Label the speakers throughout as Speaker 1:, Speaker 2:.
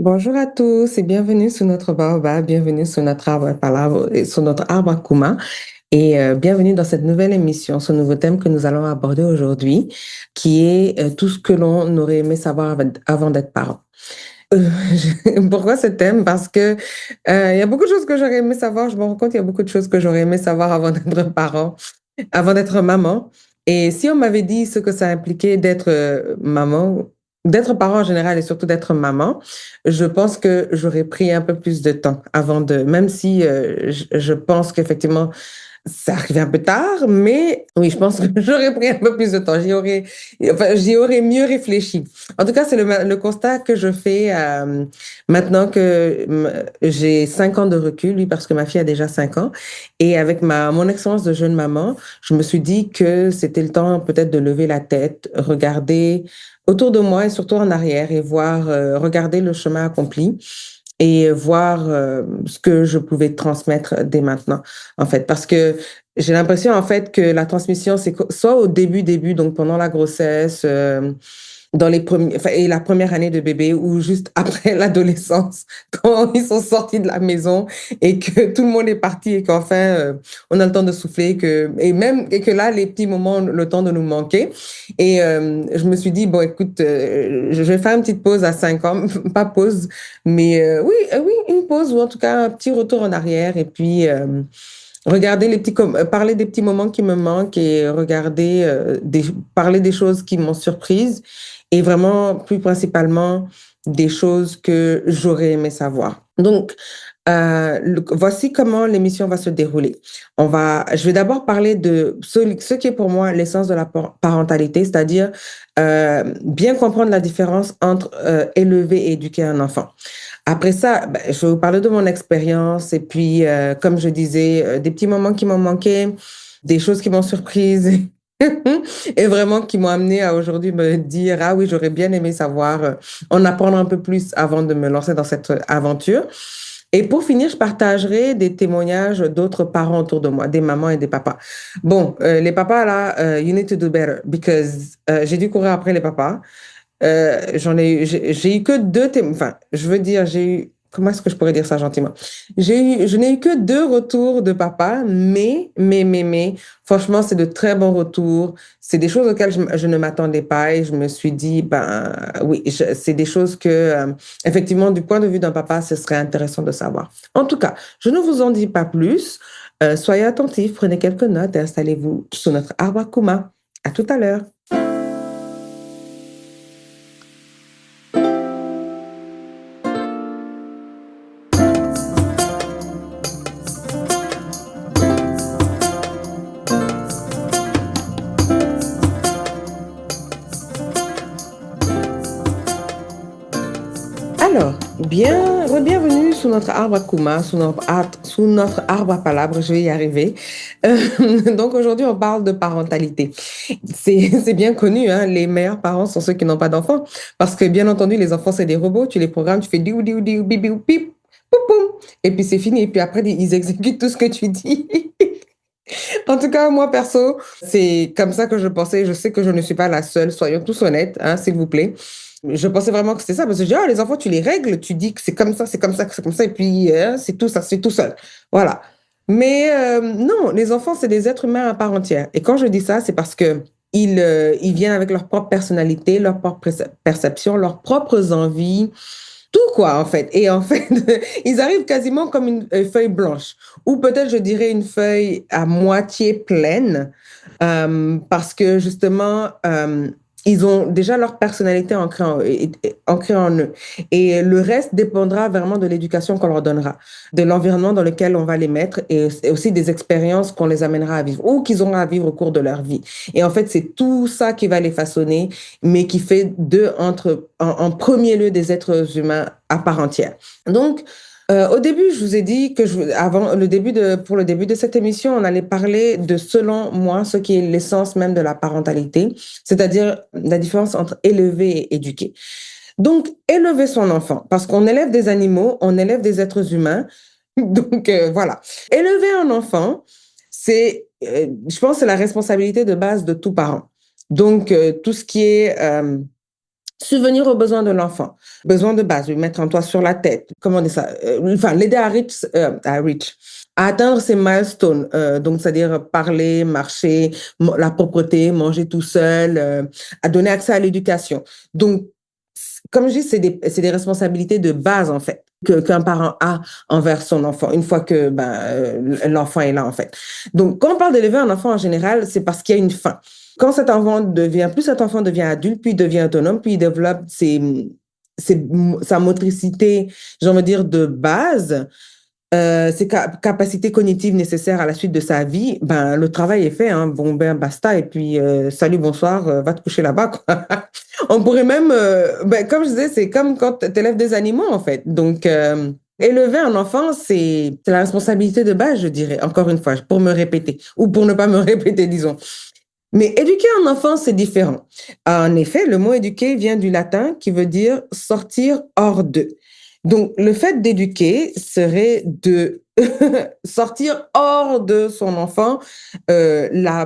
Speaker 1: Bonjour à tous et bienvenue sur notre baobab, bienvenue sur notre arbre à palabre et sur notre arbre à Kuma et bienvenue dans cette nouvelle émission, ce nouveau thème que nous allons aborder aujourd'hui, qui est tout ce que l'on aurait aimé savoir avant d'être parent. Euh, Pourquoi ce thème? Parce que il y a beaucoup de choses que j'aurais aimé savoir. Je me rends compte qu'il y a beaucoup de choses que j'aurais aimé savoir avant d'être parent, avant d'être maman. Et si on m'avait dit ce que ça impliquait d'être maman, d'être parent en général et surtout d'être maman, je pense que j'aurais pris un peu plus de temps avant de, même si je pense qu'effectivement, ça arrive un peu tard, mais oui, je pense que j'aurais pris un peu plus de temps. J'y aurais mieux réfléchi. En tout cas, c'est le constat que je fais maintenant que j'ai 5 ans de recul, oui, parce que ma fille a déjà 5 ans. Et avec mon expérience de jeune maman, je me suis dit que c'était le temps peut-être de lever la tête, regarder autour de moi et surtout en arrière et voir, regarder le chemin accompli et voir ce que je pouvais transmettre dès maintenant, en fait. Parce que j'ai l'impression, en fait, que la transmission, c'est soit au début, donc pendant la grossesse, dans les premiers, enfin, et la première année de bébé, ou juste après l'adolescence, quand ils sont sortis de la maison et que tout le monde est parti et qu'enfin, on a le temps de souffler, et que là, les petits moments ont le temps de nous manquer. Et je me suis dit, bon, écoute, je vais faire une petite pause à 5 ans, pas pause, mais oui, oui, une pause ou en tout cas un petit retour en arrière et puis regarder parler des petits moments qui me manquent et regarder, parler des choses qui m'ont surprise et vraiment plus principalement des choses que j'aurais aimé savoir. Donc, voici comment l'émission va se dérouler. Je vais d'abord parler de ce qui est pour moi l'essence de la parentalité, c'est-à-dire bien comprendre la différence entre élever et éduquer un enfant. Après ça, ben, je vais vous parler de mon expérience et puis, comme je disais, des petits moments qui m'ont manqué, des choses qui m'ont surprise et vraiment qui m'ont amené à aujourd'hui me dire, ah oui, j'aurais bien aimé savoir, en apprendre un peu plus avant de me lancer dans cette aventure. Et pour finir, je partagerai des témoignages d'autres parents autour de moi, des mamans et des papas. Bon, les papas là, you need to do better because j'ai dû courir après les papas. J'ai eu que enfin, je veux dire, comment est-ce que je pourrais dire ça gentiment? Je n'ai eu que 2 retours de papa, mais, franchement, c'est de très bons retours. C'est des choses auxquelles je ne m'attendais pas et je me suis dit, ben, oui, c'est des choses que, effectivement, du point de vue d'un papa, ce serait intéressant de savoir. En tout cas, je ne vous en dis pas plus. Soyez attentifs, prenez quelques notes et installez-vous sous notre arbre à Kuma. À tout à l'heure. Alors, bienvenue sous notre arbre à Kuma, sous notre arbre à palabres, je vais y arriver. Donc aujourd'hui, on parle de parentalité. C'est bien connu, hein, les meilleurs parents sont ceux qui n'ont pas d'enfants, parce que bien entendu, les enfants, c'est des robots, tu les programmes, tu fais diou, diou, diou, bip, bip, bip, poum, poum, et puis c'est fini, et puis après, ils exécutent tout ce que tu dis. En tout cas, moi, perso, c'est comme ça que je pensais. Je sais que je ne suis pas la seule. Soyons tous honnêtes, hein, s'il vous plaît. Je pensais vraiment que c'était ça parce que je dis, ah, les enfants, tu les règles, tu dis que c'est comme ça, c'est comme ça, c'est comme ça, et puis c'est tout, ça se fait tout seul. Voilà. Mais non, les enfants, c'est des êtres humains à part entière. Et quand je dis ça, c'est parce que ils viennent avec leur propre personnalité, leur propre perception, leurs propres envies, tout quoi, en fait. Et en fait, ils arrivent quasiment comme une feuille blanche, ou peut-être je dirais une feuille à moitié pleine, parce que justement, ils ont déjà leur personnalité ancrée en eux. Et le reste dépendra vraiment de l'éducation qu'on leur donnera, de l'environnement dans lequel on va les mettre et aussi des expériences qu'on les amènera à vivre ou qu'ils auront à vivre au cours de leur vie. Et en fait, c'est tout ça qui va les façonner, mais qui fait d'eux en premier lieu des êtres humains à part entière. Donc, au début, je vous ai dit que pour le début de cette émission, on allait parler de, selon moi, ce qui est l'essence même de la parentalité, c'est-à-dire la différence entre élever et éduquer. Donc, élever son enfant, parce qu'on élève des animaux, on élève des êtres humains. Donc, voilà. Élever un enfant, je pense, c'est la responsabilité de base de tout parent. Donc, tout ce qui est Subvenir aux besoins de l'enfant, besoins de base, lui mettre un toit sur la tête, comment on dit ça? Enfin, l'aider à atteindre ses milestones, donc c'est-à-dire parler, marcher, la propreté, manger tout seul, à donner accès à l'éducation. Donc, comme je dis, c'est des responsabilités de base, en fait, qu'un parent a envers son enfant, une fois que l'enfant est là, en fait. Donc, quand on parle d'élever un enfant en général, c'est parce qu'il y a une fin. Quand plus cet enfant devient adulte, puis il devient autonome, puis il développe sa motricité, j'ai envie de dire, de base, ses capacités cognitives nécessaires à la suite de sa vie, ben, le travail est fait, hein. Bon, ben, basta, et puis, salut, bonsoir, va te coucher là-bas, quoi. On pourrait même, ben, comme je disais, c'est comme quand tu élèves des animaux, en fait. Donc, élever un enfant, c'est la responsabilité de base, je dirais, encore une fois, pour me répéter, ou pour ne pas me répéter, disons. Mais éduquer un enfant, c'est différent. En effet, le mot éduquer vient du latin qui veut dire sortir hors d'eux. Donc, le fait d'éduquer serait de sortir hors de son enfant la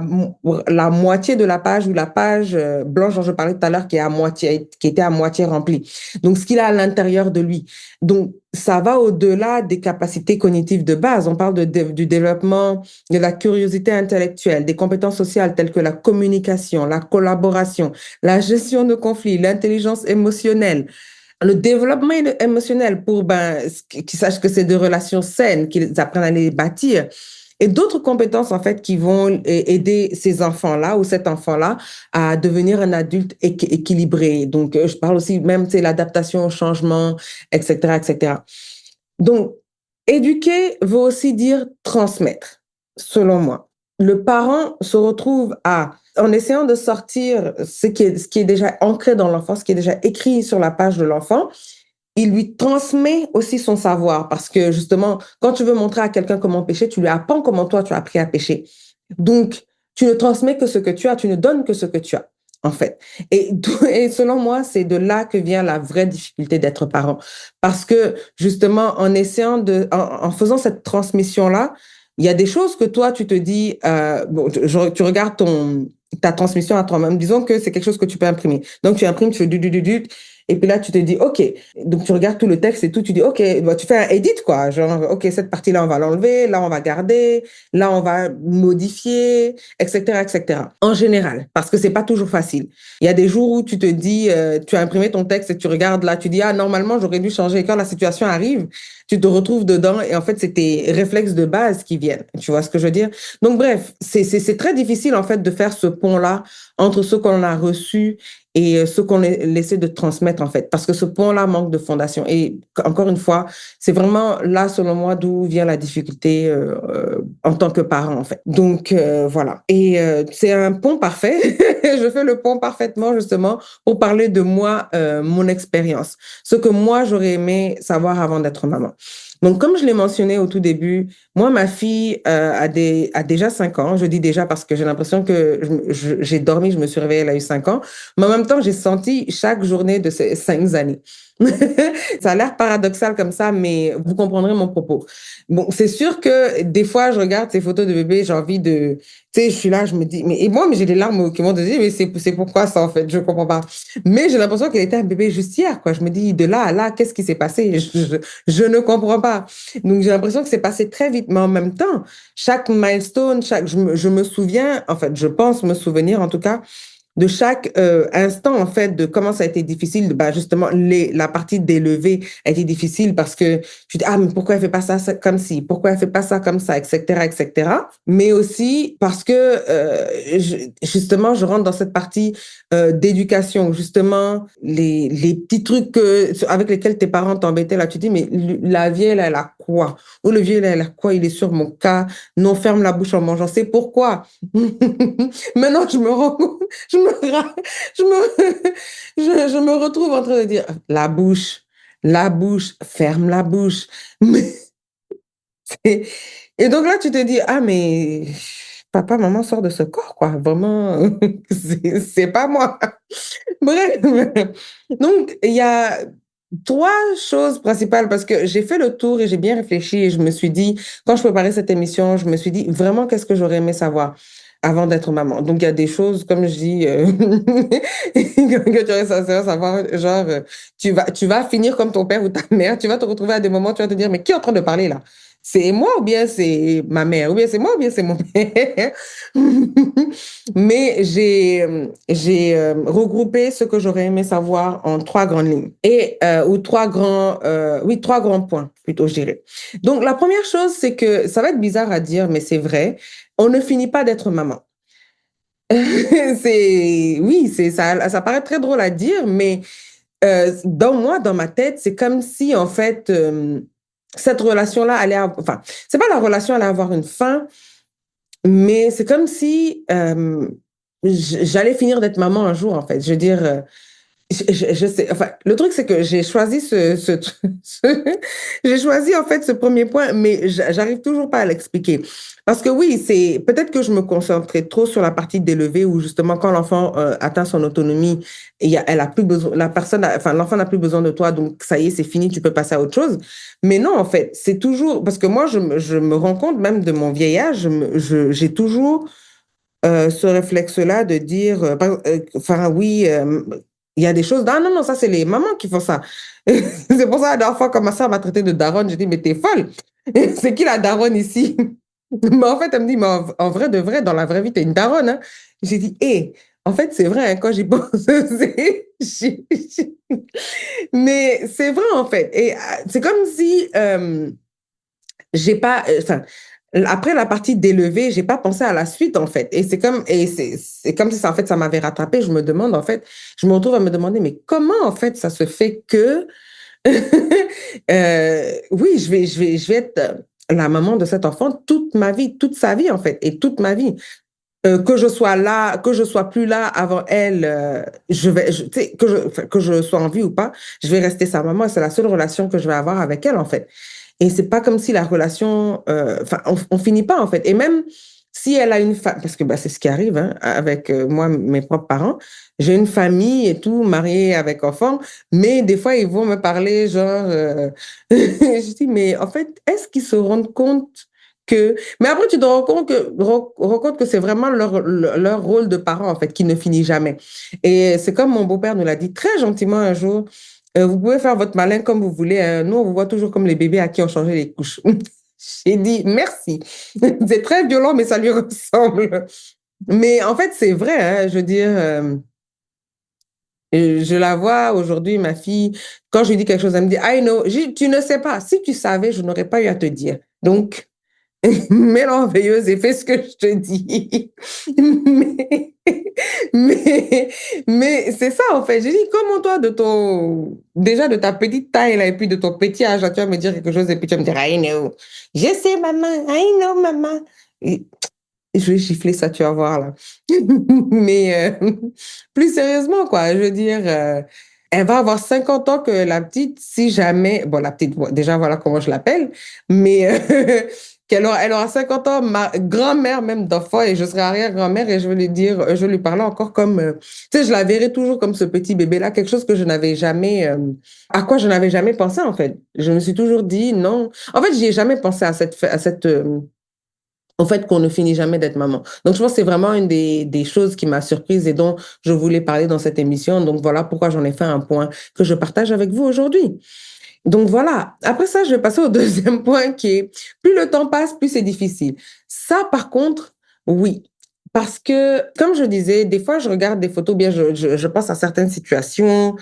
Speaker 1: moitié de la page ou la page blanche dont je parlais tout à l'heure qui était à moitié remplie. Donc, ce qu'il a à l'intérieur de lui. Donc, ça va au-delà des capacités cognitives de base. On parle du développement de la curiosité intellectuelle, des compétences sociales telles que la communication, la collaboration, la gestion de conflits, l'intelligence émotionnelle, le développement émotionnel pour qu'ils sachent que c'est des relations saines, qu'ils apprennent à les bâtir. Et d'autres compétences, en fait, qui vont aider ces enfants-là ou cet enfant-là à devenir un adulte équilibré. Donc, je parle aussi même, tu sais, l'adaptation au changement, etc., etc. Donc, éduquer veut aussi dire transmettre, selon moi. Le parent se retrouve en essayant de sortir ce qui est déjà ancré dans l'enfant, ce qui est déjà écrit sur la page de l'enfant, il lui transmet aussi son savoir parce que justement, quand tu veux montrer à quelqu'un comment pêcher, tu lui apprends comment toi tu as appris à pêcher. Donc, tu ne transmets que ce que tu as, tu ne donnes que ce que tu as, en fait. Et selon moi, c'est de là que vient la vraie difficulté d'être parent. Parce que justement, en faisant cette transmission-là, il y a des choses que toi, tu te dis, bon, tu regardes ta transmission à toi-même. Disons que c'est quelque chose que tu peux imprimer. Donc, tu imprimes, tu fais du, et puis là, tu te dis, OK. Donc, tu regardes tout le texte et tout, tu dis, OK, bah, tu fais un edit, quoi. Genre, OK, cette partie-là, on va l'enlever, là, on va garder, là, on va modifier, etc., etc. En général, parce que c'est pas toujours facile. Il y a des jours où tu te dis, tu as imprimé ton texte et tu regardes là, tu dis, ah, normalement, j'aurais dû changer. Et quand la situation arrive, tu te retrouves dedans et en fait, c'est tes réflexes de base qui viennent. Tu vois ce que je veux dire? Donc, bref, c'est très difficile, en fait, de faire ce pont-là entre ce qu'on a reçu et ce qu'on essaie de transmettre, en fait, parce que ce pont-là manque de fondation. Et encore une fois, c'est vraiment là, selon moi, d'où vient la difficulté en tant que parent, en fait. Donc, voilà. Et c'est un pont parfait. Je fais le pont parfaitement, justement, pour parler de moi, mon expérience. Ce que moi, j'aurais aimé savoir avant d'être maman. Donc, comme je l'ai mentionné au tout début, moi, ma fille a déjà 5 ans. Je dis déjà parce que j'ai l'impression que j'ai dormi, je me suis réveillée, elle a eu 5 ans. Mais en même temps, j'ai senti chaque journée de ces 5 années. Ça a l'air paradoxal comme ça, mais vous comprendrez mon propos. Bon, c'est sûr que des fois, je regarde ces photos de bébé, j'ai envie de... Tu sais, je suis là, je me dis... mais j'ai des larmes qui m'ont dit, mais c'est pourquoi ça, en fait? Je comprends pas. Mais j'ai l'impression qu'elle était un bébé juste hier, quoi. Je me dis, de là à là, qu'est-ce qui s'est passé? Je ne comprends pas. Donc, j'ai l'impression que c'est passé très vite. Mais en même temps, chaque milestone, je me souviens, en fait, je pense me souvenir, en tout cas, de chaque instant, en fait, de comment ça a été difficile. Bah, justement, la partie d'élever a été difficile parce que tu dis, ah, mais pourquoi elle fait pas ça comme ci? Pourquoi elle fait pas ça comme ça? Etc., etc. Mais aussi parce que, justement, je rentre dans cette partie d'éducation. Justement, les petits trucs avec lesquels tes parents t'embêtaient, là, tu dis, mais la vieille, elle a quoi? Ou le vieux, elle a quoi? Il est sur mon cas. Non, ferme la bouche en mangeant. C'est pourquoi. Maintenant, je me rends compte, je me, ra- je me, je me retrouve en train de dire la bouche, ferme la bouche. Mais et donc là, tu te dis, ah, mais papa, maman sort de ce corps, quoi. Vraiment, c'est pas moi. Bref. Donc, il y a 3 choses principales parce que j'ai fait le tour et j'ai bien réfléchi et je me suis dit, quand je préparais cette émission, je me suis dit, vraiment, qu'est-ce que j'aurais aimé savoir? avant d'être maman. Donc, il y a des choses, comme je dis, que tu restes à savoir, genre, tu vas finir comme ton père ou ta mère. Tu vas te retrouver à des moments, tu vas te dire, mais qui est en train de parler là? C'est moi ou bien c'est ma mère? Ou bien c'est moi ou bien c'est mon père? Mais j'ai regroupé ce que j'aurais aimé savoir en trois grandes lignes. Ou trois grands points, plutôt, je dirais. Donc, la première chose, c'est que ça va être bizarre à dire, mais c'est vrai. On ne finit pas d'être maman. Ça paraît très drôle à dire, mais dans ma tête, c'est comme si, en fait, cette relation-là enfin, c'est pas la relation allait avoir une fin, mais c'est comme si j'allais finir d'être maman un jour, en fait. Je veux dire, je sais, enfin, le truc, c'est que j'ai choisi j'ai choisi, en fait, ce premier point, mais j'arrive toujours pas à l'expliquer. Parce que oui, c'est peut-être que je me concentrais trop sur la partie d'élever où justement, quand l'enfant atteint son autonomie, elle a plus besoin, enfin, l'enfant n'a plus besoin de toi, donc ça y est, c'est fini, tu peux passer à autre chose. Mais non, en fait, c'est toujours, parce que moi, je me rends compte même de mon vieillage, j'ai toujours ce réflexe-là de dire, enfin oui, il y a des choses, ah non, non, ça c'est les mamans qui font ça. C'est pour ça, la dernière fois, quand ma soeur m'a traité de daronne, j'ai dit, mais t'es folle. C'est qui la daronne ici? Mais en fait, elle me dit, mais en vrai de vrai, dans la vraie vie, t'es une daronne. Hein. J'ai dit, hé, en fait, c'est vrai, hein, quand j'y pense, mais c'est vrai, en fait. Et c'est comme si j'ai pas, enfin, après la partie d'élever, j'ai pas pensé à la suite en fait. C'est comme si ça, en fait ça m'avait rattrapé. Je me demande en fait, je me retrouve à me demander mais comment en fait ça se fait que oui, je vais être la maman de cet enfant toute ma vie, toute sa vie en fait et toute ma vie. Que je sois là, que je sois plus là avant elle, tu sais, enfin, que je sois en vie ou pas, je vais rester sa maman et c'est la seule relation que je vais avoir avec elle, en fait. Et c'est pas comme si la relation, enfin, on finit pas, en fait. Et même si elle a une femme, parce que bah, c'est ce qui arrive hein, avec moi, mes propres parents, j'ai une famille et tout, mariée avec enfants, mais des fois, ils vont me parler genre, je dis, mais en fait, est-ce qu'ils se rendent compte que mais après, tu te rends compte que c'est vraiment leur rôle de parent, en fait, qui ne finit jamais. Et c'est comme mon beau-père nous l'a dit très gentiment un jour, vous pouvez faire votre malin comme vous voulez, hein. Nous, on vous voit toujours comme les bébés à qui on changeait les couches. J'ai dit merci. C'est très violent, mais ça lui ressemble. Mais en fait, c'est vrai, hein, je veux dire, je la vois aujourd'hui, ma fille, quand je lui dis quelque chose, elle me dit, I know, tu ne sais pas. Si tu savais, je n'aurais pas eu à te dire. Donc, merveilleuse et fais ce que je te dis. mais, mais, mais c'est ça, en fait. J'ai dit, comment toi, déjà de ta petite taille, là, et puis de ton petit âge, là, tu vas me dire quelque chose, et puis tu vas me dire, I know. Je sais, maman, I know, maman. Et je vais gifler ça, tu vas voir, là. mais plus sérieusement, quoi, je veux dire, elle va avoir 50 ans que la petite, si jamais, bon, la petite, déjà, voilà comment je l'appelle, mais elle aura 50 ans, ma grand-mère même d'enfant, et je serai arrière-grand-mère, et je vais lui dire, je vais lui parler encore comme, tu sais, je la verrai toujours comme ce petit bébé-là, quelque chose que je n'avais jamais, à quoi je n'avais jamais pensé, en fait. Je me suis toujours dit, non. En fait, j'y ai jamais pensé au fait qu'on ne finit jamais d'être maman. Donc, je pense que c'est vraiment une des choses qui m'a surprise et dont je voulais parler dans cette émission. Donc, voilà pourquoi j'en ai fait un point que je partage avec vous aujourd'hui. Donc, voilà. Après ça, je vais passer au deuxième point qui est, plus le temps passe, plus c'est difficile. Ça, par contre, oui. Parce que, comme je disais, des fois, je regarde des photos, bien, je pense à certaines situations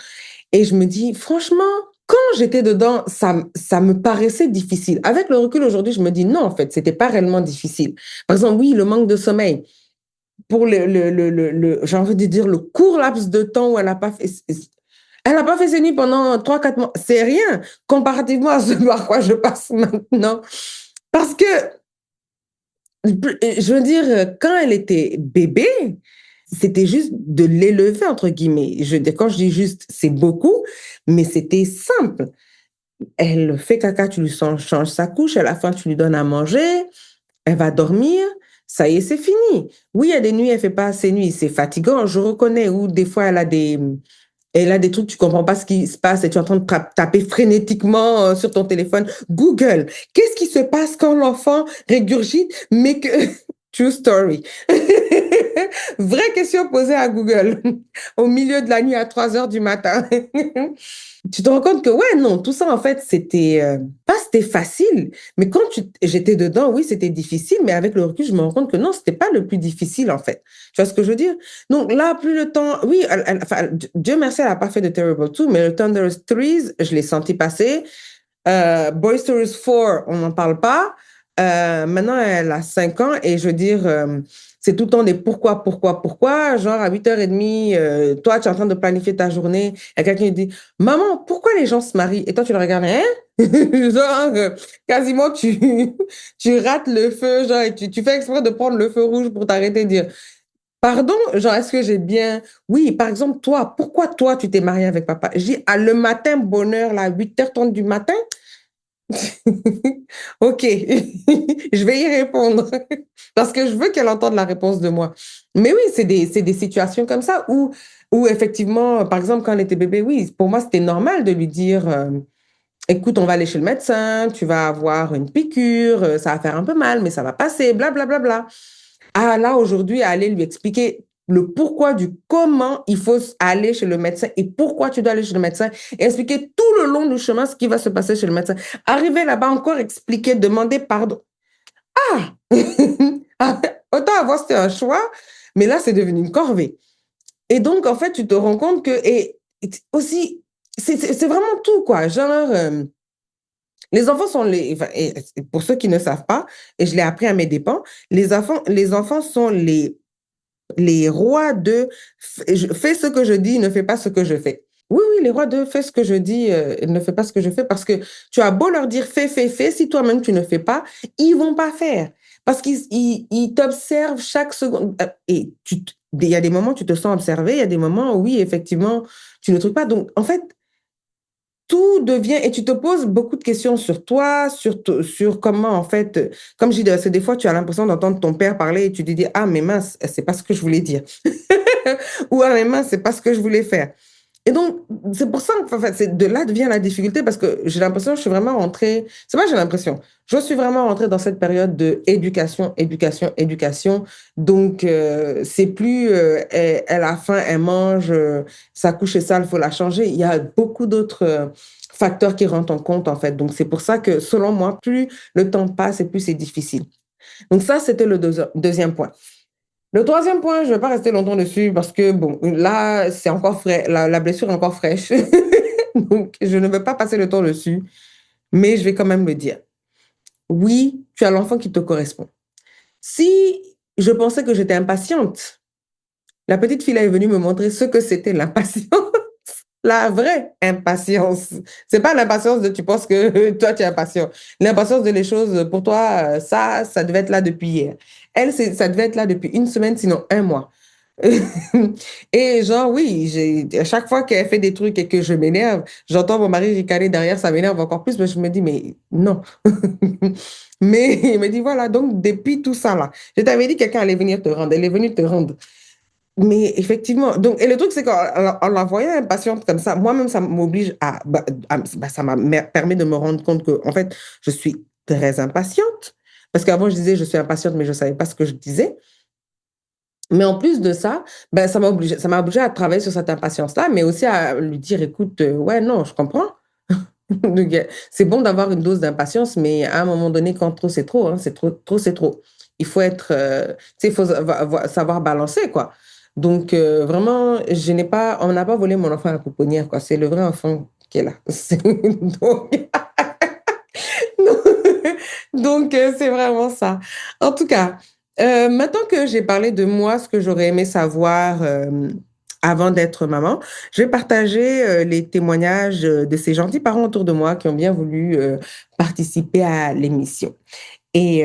Speaker 1: et je me dis, franchement, quand j'étais dedans, ça me paraissait difficile. Avec le recul aujourd'hui, je me dis non, en fait, c'était pas réellement difficile. Par exemple, oui, le manque de sommeil. Pour j'ai envie de dire, le court laps de temps où elle n'a pas fait ses nuits pendant 3 4 mois. C'est rien comparativement à ce par quoi je passe maintenant. Parce que, je veux dire, quand elle était bébé, c'était juste de l'élever, entre guillemets. Quand je dis juste, c'est beaucoup, mais c'était simple. Elle fait caca, tu lui changes sa couche, à la fin, tu lui donnes à manger, elle va dormir, ça y est, c'est fini. Oui, il y a des nuits, elle fait pas assez nuit, c'est fatigant, je reconnais, ou des fois, elle a des trucs, tu comprends pas ce qui se passe et tu es en train de taper frénétiquement sur ton téléphone. Google, qu'est-ce qui se passe quand l'enfant régurgite, mais que... True story. Vraie question posée à Google au milieu de la nuit à 3 heures du matin. Tu te rends compte que ouais, non, tout ça en fait, c'était pas c'était facile, mais quand j'étais dedans, oui, c'était difficile, mais avec le recul, je me rends compte que non, c'était pas le plus difficile en fait. Tu vois ce que je veux dire? Donc là, plus le temps, oui, enfin, Dieu merci, elle a pas fait de Terrible 2, mais le Thunderous Threes, je l'ai senti passer. Boisterous 4, on n'en parle pas. Maintenant, elle a 5 ans et je veux dire, c'est tout le temps des pourquoi, pourquoi, pourquoi. Genre, à 8h30, toi, tu es en train de planifier ta journée. Il y a quelqu'un qui dit, Maman, pourquoi les gens se marient? Et toi, tu le regardes, hein? Genre, quasiment, tu rates le feu, genre, et tu fais exprès de prendre le feu rouge pour t'arrêter et dire, Pardon, genre, est-ce que j'ai bien. Oui, par exemple, toi, pourquoi toi, tu t'es marié avec papa? J'ai dit, le matin, bonheur, là, 8h30 du matin. Ok, je vais y répondre parce que je veux qu'elle entende la réponse de moi. Mais oui, c'est des situations comme ça où effectivement, par exemple, quand elle était bébé, oui, pour moi, c'était normal de lui dire, écoute, on va aller chez le médecin, tu vas avoir une piqûre, ça va faire un peu mal, mais ça va passer, blablabla. Bla, bla, bla. Ah, là, aujourd'hui, aller lui expliquer le pourquoi du comment il faut aller chez le médecin et pourquoi tu dois aller chez le médecin et expliquer tout le long du chemin ce qui va se passer chez le médecin. Arriver là-bas encore, expliquer, demander pardon. Ah! Ah, autant avant, c'était un choix, mais là, c'est devenu une corvée. Et donc, en fait, tu te rends compte que, et aussi, c'est vraiment tout, quoi. Genre, les enfants sont les, enfin, et pour ceux qui ne savent pas, et je l'ai appris à mes dépens, les enfants sont les rois de fais ce que je dis, ne fais pas ce que je fais. Oui, oui, les rois de fais ce que je dis, ne fais pas ce que je fais, parce que tu as beau leur dire fais, fais, fais, si toi-même tu ne fais pas, ils vont pas faire. Parce qu'ils t'observent chaque seconde. Et il y a des moments où tu te sens observé, il y a des moments où, oui, effectivement, tu ne trouves pas. Donc, en fait, tout devient, et tu te poses beaucoup de questions sur toi, sur comment, en fait, comme je dis, c'est des fois, tu as l'impression d'entendre ton père parler et tu te dis, ah, mais mince, c'est pas ce que je voulais dire. Ou, ah, mais mince, c'est pas ce que je voulais faire. Et donc, c'est pour ça que en fait, de là vient la difficulté parce que j'ai l'impression que je suis vraiment rentrée, c'est pas j'ai l'impression, je suis vraiment rentrée dans cette période de éducation, éducation, éducation. Donc, c'est plus, elle a faim, elle mange, sa couche est sale, il faut la changer. Il y a beaucoup d'autres facteurs qui rentrent en compte en fait. Donc, c'est pour ça que selon moi, plus le temps passe et plus c'est difficile. Donc, ça, c'était le deuxième point. Le troisième point, je ne vais pas rester longtemps dessus parce que, bon, là, c'est encore frais, la blessure est encore fraîche. Donc, je ne vais pas passer le temps dessus, mais je vais quand même le dire. Oui, tu as l'enfant qui te correspond. Si je pensais que j'étais impatiente, la petite fille là est venue me montrer ce que c'était l'impatience. La vraie impatience. C'est pas l'impatience de tu penses que toi tu es impatient. L'impatience de les choses pour toi, ça devait être là depuis hier. Elle, ça devait être là depuis une semaine, sinon un mois. Et genre, oui, à chaque fois qu'elle fait des trucs et que je m'énerve, j'entends mon mari ricaner derrière, ça m'énerve encore plus, mais je me dis, mais non. Mais il me dit, voilà, donc depuis tout ça là, je t'avais dit que quelqu'un allait venir te rendre, elle est venue te rendre. Mais effectivement, donc, et le truc, c'est qu'en la voyant impatiente comme ça, moi-même, ça m'oblige ça m'a permis de me rendre compte que, en fait, je suis très impatiente. Parce qu'avant, je disais, je suis impatiente, mais je ne savais pas ce que je disais. Mais en plus de ça, ben, ça m'a obligé à travailler sur cette impatience-là, mais aussi à lui dire, écoute, ouais, non, je comprends. Donc, c'est bon d'avoir une dose d'impatience, mais à un moment donné, quand trop, c'est trop, hein, c'est trop, trop, c'est trop. Il faut être, tu sais, il faut savoir balancer, quoi. Donc, vraiment, on n'a pas volé mon enfant à la pouponnière, quoi. C'est le vrai enfant qui est là. Donc, donc, c'est vraiment ça. En tout cas, maintenant que j'ai parlé de moi, ce que j'aurais aimé savoir avant d'être maman, je vais partager les témoignages de ces gentils parents autour de moi qui ont bien voulu participer à l'émission. Et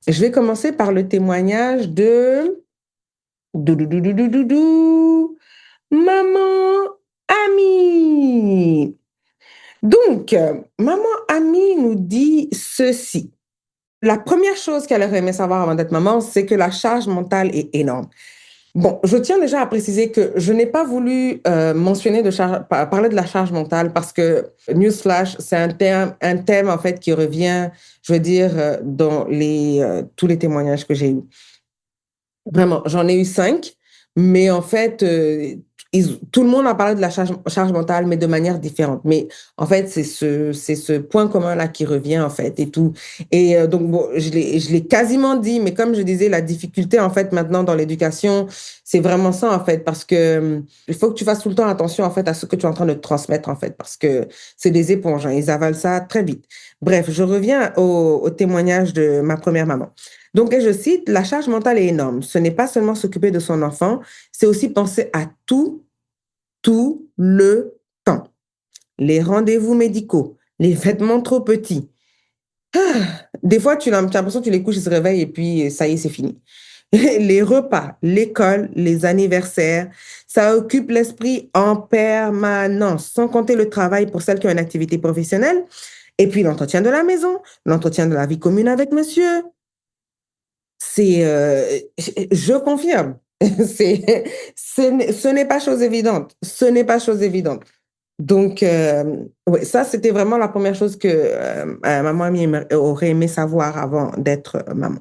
Speaker 1: je vais commencer par le témoignage de Doudou, maman Amie. Donc, maman Amie nous dit ceci. La première chose qu'elle aurait aimé savoir avant d'être maman, c'est que la charge mentale est énorme. Bon, je tiens déjà à préciser que je n'ai pas voulu mentionner parler de la charge mentale parce que, newsflash, c'est un thème en fait qui revient, je veux dire, dans tous les témoignages que j'ai eus. Vraiment, j'en ai eu 5, mais en fait, tout le monde a parlé de la charge mentale, mais de manière différente. Mais en fait, c'est ce point commun-là qui revient, en fait, et tout. Et donc, bon, je l'ai quasiment dit, mais comme je disais, la difficulté, en fait, maintenant dans l'éducation, c'est vraiment ça, en fait, parce que il faut que tu fasses tout le temps attention, en fait, à ce que tu es en train de transmettre, en fait, parce que c'est des éponges, hein, ils avalent ça très vite. Bref, je reviens au témoignage de ma première maman. Donc, et je cite, la charge mentale est énorme. Ce n'est pas seulement s'occuper de son enfant, c'est aussi penser à tout le temps. Les rendez-vous médicaux, les vêtements trop petits. Des fois, tu as l'impression que tu les couches, ils se réveillent et puis ça y est, c'est fini. Les repas, l'école, les anniversaires, ça occupe l'esprit en permanence, sans compter le travail pour celles qui ont une activité professionnelle, et puis l'entretien de la maison, l'entretien de la vie commune avec monsieur. C'est, je confirme, c'est ce n'est pas chose évidente, ce n'est pas chose évidente. Donc ouais, ça, c'était vraiment la première chose que, maman aurait aimé savoir avant d'être maman.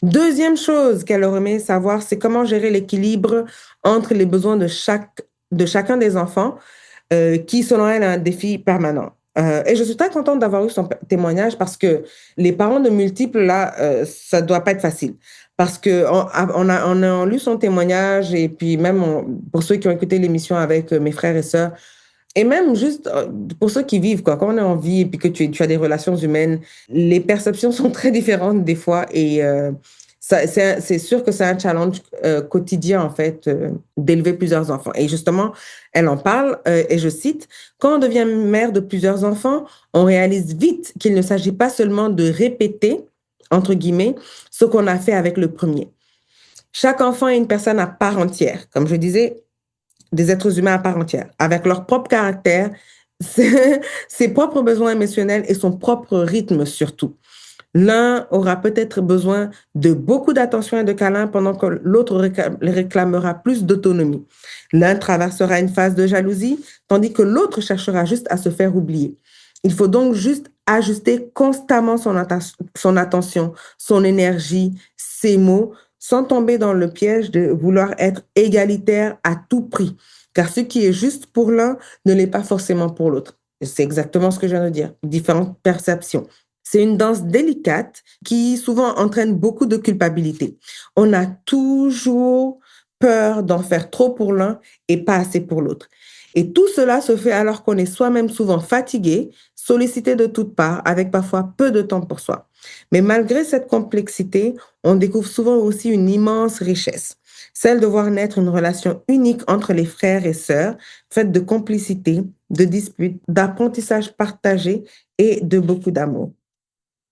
Speaker 1: Deuxième chose qu'elle aurait aimé savoir, c'est comment gérer l'équilibre entre les besoins de chacun des enfants, qui, selon elle, est un défi permanent. Et je suis très contente d'avoir eu son témoignage parce que les parents de multiples, là, ça ne doit pas être facile. Parce qu'on a lu son témoignage et puis même pour ceux qui ont écouté l'émission avec mes frères et sœurs, et même juste pour ceux qui vivent, quoi, quand on est en vie et puis que tu as des relations humaines, les perceptions sont très différentes des fois et c'est sûr que c'est un challenge quotidien, en fait, d'élever plusieurs enfants. Et justement, elle en parle et je cite, quand on devient mère de plusieurs enfants, on réalise vite qu'il ne s'agit pas seulement de répéter, entre guillemets, ce qu'on a fait avec le premier. Chaque enfant est une personne à part entière. Comme je disais, des êtres humains à part entière, avec leur propre caractère, ses propres besoins émotionnels et son propre rythme surtout. L'un aura peut-être besoin de beaucoup d'attention et de câlins pendant que l'autre réclamera plus d'autonomie. L'un traversera une phase de jalousie, tandis que l'autre cherchera juste à se faire oublier. Il faut donc juste ajuster constamment son attention, son énergie, ses mots, sans tomber dans le piège de vouloir être égalitaire à tout prix. Car ce qui est juste pour l'un ne l'est pas forcément pour l'autre. C'est exactement ce que je viens de dire. Différentes perceptions. C'est une danse délicate qui souvent entraîne beaucoup de culpabilité. On a toujours peur d'en faire trop pour l'un et pas assez pour l'autre. Et tout cela se fait alors qu'on est soi-même souvent fatigué, sollicité de toutes parts, avec parfois peu de temps pour soi. Mais malgré cette complexité, on découvre souvent aussi une immense richesse, celle de voir naître une relation unique entre les frères et sœurs, faite de complicité, de disputes, d'apprentissage partagé et de beaucoup d'amour.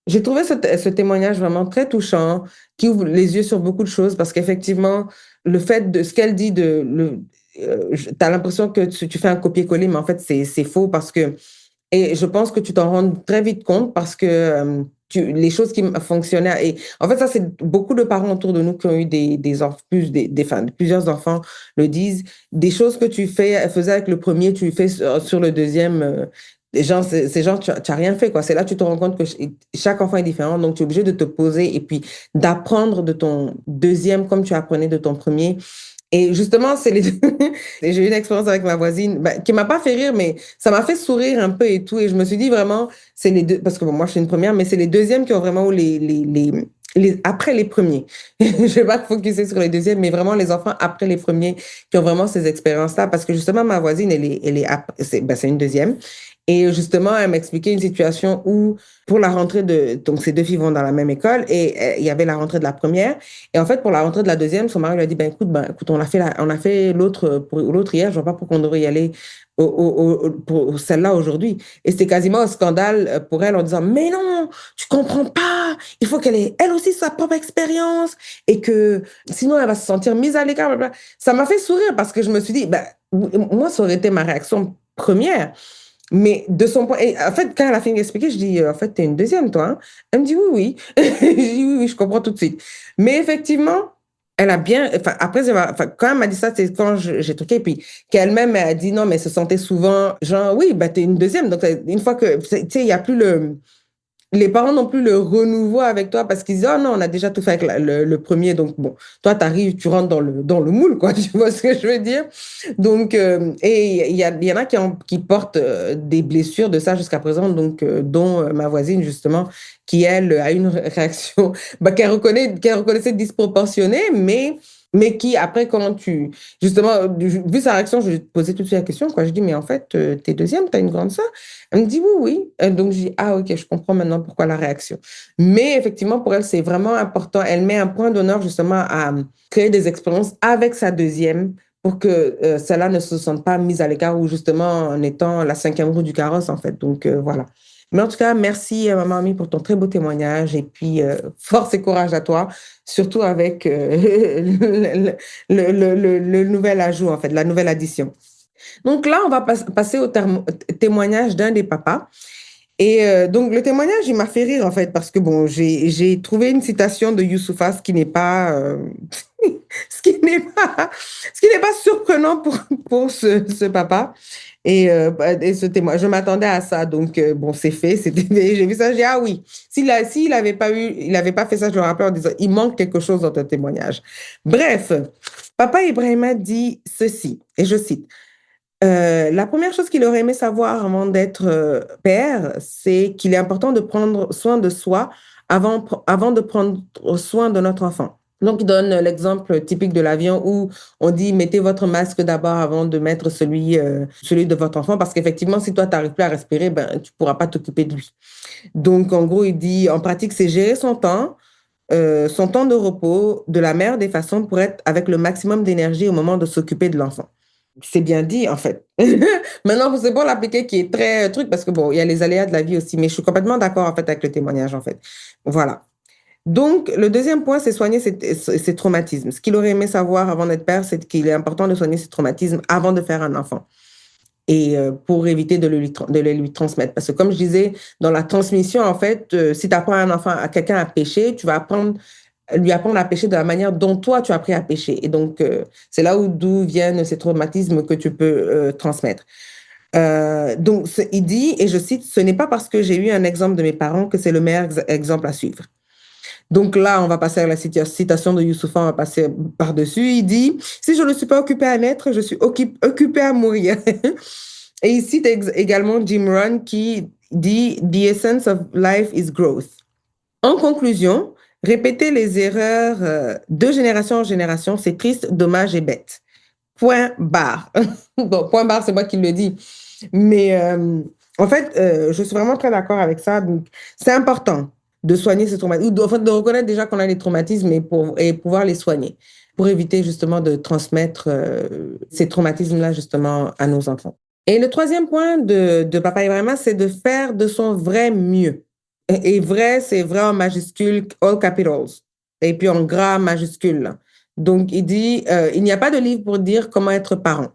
Speaker 1: J'ai trouvé ce témoignage vraiment très touchant, qui ouvre les yeux sur beaucoup de choses parce qu'effectivement, le fait de ce qu'elle dit tu as l'impression que tu fais un copier-coller, mais en fait, c'est faux parce que, et je pense que tu t'en rends très vite compte parce que les choses qui fonctionnaient, et en fait, ça, c'est beaucoup de parents autour de nous qui ont eu des enfants, enfin, plusieurs enfants le disent, des choses que faisais avec le premier, tu fais sur le deuxième. C'est genre, tu n'as rien fait, quoi. C'est là que tu te rends compte que chaque enfant est différent, donc tu es obligé de te poser et puis d'apprendre de ton deuxième comme tu apprenais de ton premier. Et justement, c'est les j'ai eu une expérience avec ma voisine, qui m'a pas fait rire, mais ça m'a fait sourire un peu et tout. Et je me suis dit vraiment, c'est les deux, parce que bon, moi, je suis une première, mais c'est les deuxièmes qui ont vraiment eu après les premiers. Je vais pas focuser sur les deuxièmes, mais vraiment les enfants après les premiers qui ont vraiment ces expériences-là. Parce que justement, ma voisine, c'est une deuxième. Et justement, elle m'expliquait une situation où, pour la rentrée donc ces deux filles vont dans la même école et il y avait la rentrée de la première. Et en fait, pour la rentrée de la deuxième, son mari lui a dit, écoute, on a fait l'autre pour l'autre hier, je vois pas pourquoi on devrait y aller pour celle-là aujourd'hui. Et c'était quasiment un scandale pour elle en disant, mais non, tu comprends pas, il faut qu'elle ait elle aussi sa propre expérience et que sinon elle va se sentir mise à l'écart. Blablabla. Ça m'a fait sourire parce que je me suis dit, moi, ça aurait été ma réaction première. Mais de son point, et en fait, quand elle a fini d'expliquer, je dis, en fait, t'es une deuxième, toi, hein? Elle me dit, oui, oui. Je dis, oui, oui, je comprends tout de suite. Mais effectivement, elle a bien, enfin, après, quand elle m'a dit ça, c'est quand j'ai truqué, puis qu'elle-même a dit, non, mais elle se sentait souvent, genre, oui, t'es une deuxième. Donc, une fois que, tu sais, il n'y a plus les parents non plus le renouveau avec toi parce qu'ils disent, oh non, on a déjà tout fait avec le premier. Donc, bon, toi, tu arrives, tu rentres dans le moule, quoi. Tu vois ce que je veux dire? Donc, et il y en a qui portent des blessures de ça jusqu'à présent, donc, dont ma voisine, justement, qui, elle, a une réaction bah, qu'elle reconnaissait disproportionnée, mais qui, après, quand justement, vu sa réaction, je lui ai posé tout de suite la question, quoi. Je dis, mais en fait, t'es deuxième, t'as une grande sœur? Elle me dit oui, oui. Donc, je dis, ah, ok, je comprends maintenant pourquoi la réaction. Mais effectivement, pour elle, c'est vraiment important. Elle met un point d'honneur justement à créer des expériences avec sa deuxième pour que celle-là ne se sente pas mise à l'écart ou justement en étant la cinquième roue du carrosse, en fait. Donc, voilà. Mais en tout cas, merci, maman Ami, pour ton très beau témoignage et puis force et courage à toi, surtout avec le nouvel ajout, en fait, la nouvelle addition. Donc là, on va passer au témoignage d'un des papas. Et donc, le témoignage, il m'a fait rire, en fait, parce que, bon, j'ai trouvé une citation de Youssoupha, ce qui n'est pas, ce qui n'est pas, ce qui n'est pas surprenant pour ce papa. Et ce témoin, je m'attendais à ça, donc bon, c'est fait, c'était fait. J'ai vu ça, j'ai dit, ah oui, s'il avait pas eu, il avait pas fait ça, je le rappelle en disant, il manque quelque chose dans ton témoignage. Bref, papa Ibrahima dit ceci, et je cite, la première chose qu'il aurait aimé savoir avant d'être père, c'est qu'il est important de prendre soin de soi avant de prendre soin de notre enfant. Donc, il donne l'exemple typique de l'avion où on dit mettez votre masque d'abord avant de mettre celui de votre enfant parce qu'effectivement, si toi, tu n'arrives plus à respirer, ben, tu ne pourras pas t'occuper de lui. Donc, en gros, il dit en pratique, c'est gérer son temps de repos de la meilleure des façons pour être avec le maximum d'énergie au moment de s'occuper de l'enfant. C'est bien dit, en fait. Maintenant, c'est pour l'appliquer qui est très truc, parce que bon, il y a les aléas de la vie aussi, mais je suis complètement d'accord, en fait, avec le témoignage, en fait. Voilà. Donc, le deuxième point, c'est soigner ses traumatismes. Ce qu'il aurait aimé savoir avant d'être père, c'est qu'il est important de soigner ses traumatismes avant de faire un enfant. Et pour éviter de le lui transmettre. Parce que comme je disais, dans la transmission, en fait, si tu apprends un enfant, à quelqu'un à pêcher, tu vas lui apprendre à pêcher de la manière dont toi, tu as appris à pêcher. Et donc, c'est là d'où viennent ces traumatismes que tu peux transmettre. Donc, il dit, et je cite, ce n'est pas parce que j'ai eu un exemple de mes parents que c'est le meilleur exemple à suivre. Donc là, on va passer à la citation de Youssoupha, on va passer par-dessus. Il dit, si je ne suis pas occupé à naître, je suis occupé à mourir. Et il cite également Jim Rohn qui dit, The essence of life is growth. En conclusion, répéter les erreurs de génération en génération, c'est triste, dommage et bête. Point barre. Bon, point barre, c'est moi qui le dis. Mais en fait, je suis vraiment très d'accord avec ça. Donc, c'est important de soigner ces traumatismes, ou de reconnaître déjà qu'on a des traumatismes et pouvoir les soigner pour éviter justement de transmettre ces traumatismes-là justement à nos enfants. Et le troisième point de Papa Ibrahima, c'est de faire de son vrai mieux. Et vrai, c'est vrai en majuscule, all capitals. Et puis en gras majuscule. Là. Donc, il dit, il n'y a pas de livre pour dire comment être parent.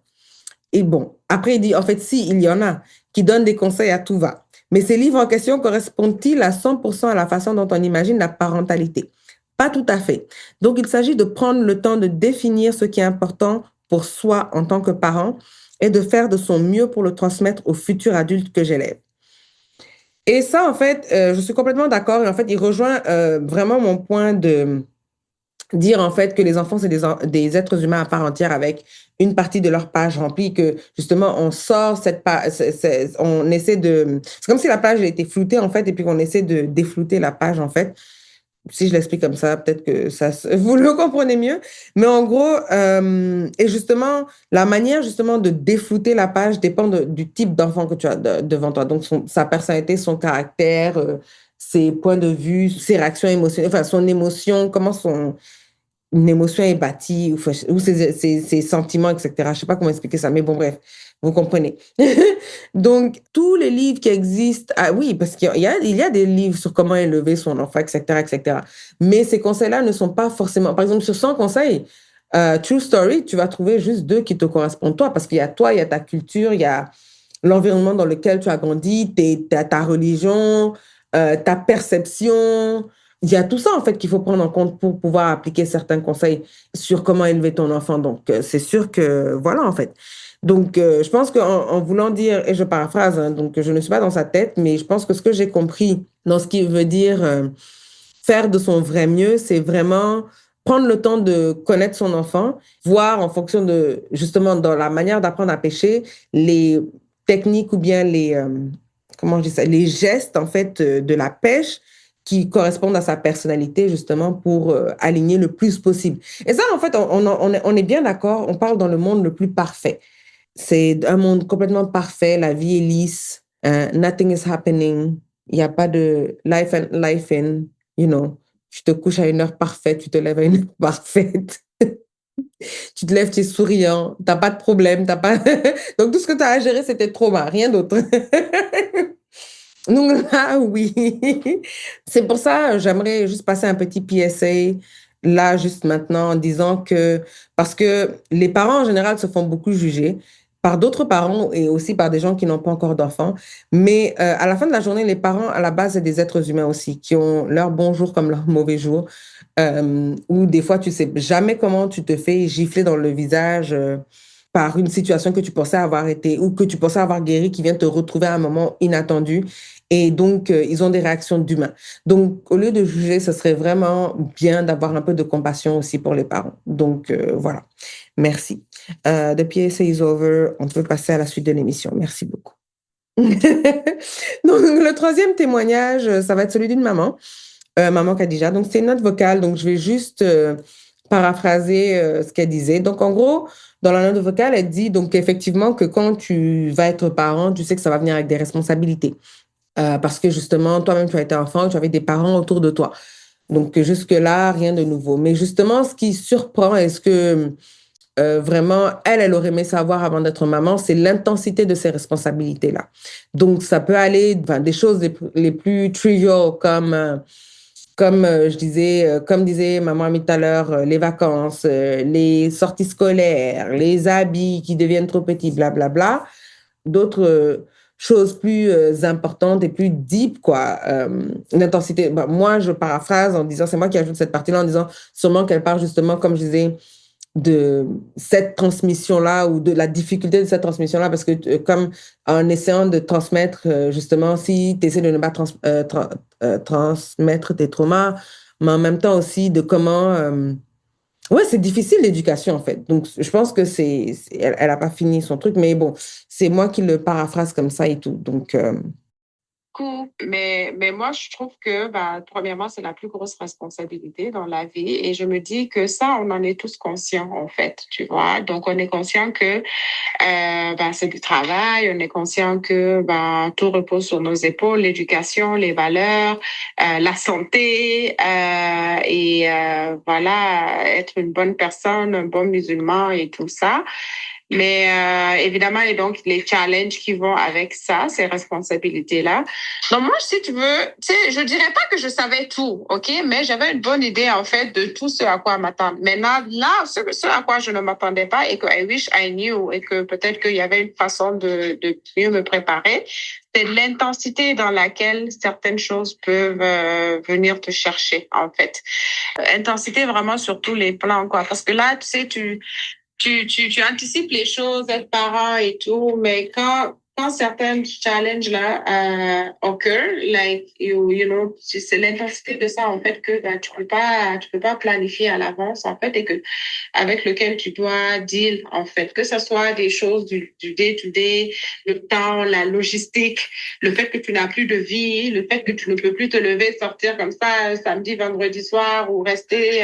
Speaker 1: Et bon, après, il dit, en fait, si, il y en a qui donnent des conseils à tout va. Mais ces livres en question correspondent-ils à 100% à la façon dont on imagine la parentalité? Pas tout à fait. Donc, il s'agit de prendre le temps de définir ce qui est important pour soi en tant que parent et de faire de son mieux pour le transmettre aux futurs adultes que j'élève. Et ça, en fait, je suis complètement d'accord. Et en fait, il rejoint vraiment mon point de dire en fait que les enfants, c'est des êtres humains à part entière avec une partie de leur page remplie, que justement, on sort cette page, on essaie de... C'est comme si la page a été floutée, en fait, et puis qu'on essaie de déflouter la page, en fait. Si je l'explique comme ça, peut-être que vous le comprenez mieux. Mais en gros, et justement, la manière justement de déflouter la page dépend du type d'enfant que tu as devant toi. Donc, sa personnalité, son caractère, ses points de vue, ses réactions émotionnelles, enfin, son émotion, comment une émotion est bâtie, ou ses sentiments, etc. Je ne sais pas comment expliquer ça, mais bon, bref, vous comprenez. Donc, tous les livres qui existent, ah oui, parce qu'il y a des livres sur comment élever son enfant, etc., etc. Mais ces conseils-là ne sont pas forcément... Par exemple, sur 100 conseils, True Story, tu vas trouver juste 2 qui te correspondent toi, parce qu'il y a toi, il y a ta culture, il y a l'environnement dans lequel tu as grandi, ta religion, ta perception. Il y a tout ça, en fait, qu'il faut prendre en compte pour pouvoir appliquer certains conseils sur comment élever ton enfant. Donc, c'est sûr que, voilà, en fait. Donc, je pense qu'en voulant dire, et je paraphrase, hein, donc je ne suis pas dans sa tête, mais je pense que ce que j'ai compris dans ce qui veut dire faire de son vrai mieux, c'est vraiment prendre le temps de connaître son enfant, voir en fonction de, justement, dans la manière d'apprendre à pêcher, les techniques ou bien comment je dis ça, les gestes, en fait, de la pêche qui correspondent à sa personnalité, justement, pour aligner le plus possible. Et ça, en fait, on est bien d'accord, on parle dans le monde le plus parfait. C'est un monde complètement parfait, la vie est lisse, nothing is happening, il n'y a pas de life in, you know. Tu te couches à une heure parfaite, tu te lèves à une heure parfaite, tu te lèves, tu es souriant, tu n'as pas de problème, t'as pas... Donc tout ce que tu as à gérer, c'était trauma, rien d'autre. Donc là, oui. C'est pour ça, j'aimerais juste passer un petit PSA là, juste maintenant, en disant que, parce que les parents en général se font beaucoup juger par d'autres parents et aussi par des gens qui n'ont pas encore d'enfants. Mais à la fin de la journée, les parents, à la base, c'est des êtres humains aussi, qui ont leur bon jour comme leur mauvais jour. Ou des fois, tu sais jamais comment tu te fais gifler dans le visage. Par une situation que tu pensais avoir été ou que tu pensais avoir guéri qui vient te retrouver à un moment inattendu. Et donc, ils ont des réactions d'humains. Donc, au lieu de juger, ce serait vraiment bien d'avoir un peu de compassion aussi pour les parents. Donc, voilà. Merci. The PSA is over. On peut passer à la suite de l'émission. Merci beaucoup. Donc, le troisième témoignage, ça va être celui d'une maman, maman Khadija. Donc, c'est une note vocale. Donc, je vais juste paraphraser ce qu'elle disait. Donc, en gros, dans la note vocale, elle dit donc effectivement que quand tu vas être parent, tu sais que ça va venir avec des responsabilités. Parce que justement, toi-même, tu as été enfant, tu avais des parents autour de toi. Donc, jusque-là, rien de nouveau. Mais justement, ce qui surprend, est-ce que vraiment, elle aurait aimé savoir avant d'être maman, c'est l'intensité de ces responsabilités-là. Donc, ça peut aller des choses les plus trivial comme je disais, comme disait maman Ami tout à l'heure, les vacances, les sorties scolaires, les habits qui deviennent trop petits, blablabla. D'autres choses plus importantes et plus deep, quoi. L'intensité. Bah, moi, je paraphrase en disant, c'est moi qui ajoute cette partie-là en disant sûrement qu'elle parle justement, comme je disais, de cette transmission-là ou de la difficulté de cette transmission-là, parce que comme en essayant de transmettre, justement, si tu essaies de ne pas transmettre tes traumas, mais en même temps aussi de comment... ouais, c'est difficile l'éducation en fait. Donc, je pense que elle a pas fini son truc, mais bon, c'est moi qui le paraphrase comme ça et tout. Donc,
Speaker 2: Cool. Mais moi, je trouve que, bah, premièrement, c'est la plus grosse responsabilité dans la vie. Et je me dis que ça, on en est tous conscients, en fait, tu vois. Donc, on est conscient que bah, c'est du travail. On est conscient que bah, tout repose sur nos épaules, l'éducation, les valeurs, la santé voilà, être une bonne personne, un bon musulman et tout ça. Mais évidemment, et donc les challenges qui vont avec ça, ces responsabilités-là. Donc moi, si tu veux, tu sais, je dirais pas que je savais tout, ok, mais j'avais une bonne idée en fait de tout ce à quoi m'attendre. Maintenant, là, ce à quoi je ne m'attendais pas et que I wish I knew et que peut-être qu'il y avait une façon de mieux me préparer, c'est l'intensité dans laquelle certaines choses peuvent venir te chercher en fait. Intensité vraiment sur tous les plans quoi, parce que là, tu sais, tu anticipes les choses, être parent et tout, mais quand certains challenges là occur, like you know, c'est l'intensité de ça en fait que ben, tu peux pas planifier à l'avance en fait et que avec lequel tu dois deal en fait, que ce soit des choses du day to day, le temps, la logistique, le fait que tu n'as plus de vie, le fait que tu ne peux plus te lever, sortir comme ça samedi, vendredi soir ou rester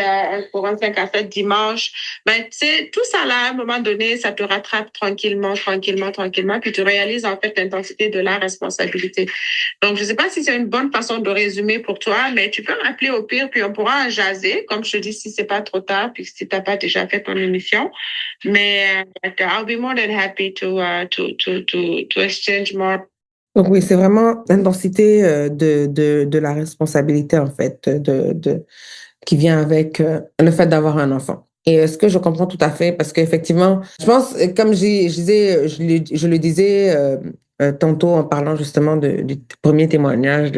Speaker 2: pour un 5 à 7 dimanche. Ben, tu sais, tout ça là, à un moment donné, ça te rattrape tranquillement, tranquillement, tranquillement, puis tu réalises en fait l'intensité de la responsabilité. Donc, je sais pas si c'est une bonne façon de résumer pour toi, mais tu peux m'appeler au pire, puis on pourra en jaser, comme je te dis, si c'est pas trop tard, puis si t'as pas déjà fait ton émission. Mais I'll be more than happy to exchange more.
Speaker 1: donc oui, c'est vraiment l'intensité de la responsabilité en fait, qui vient avec le fait d'avoir un enfant. Et ce que je comprends tout à fait, parce qu'effectivement, je pense, comme je disais, je le disais tantôt en parlant justement du premier témoignage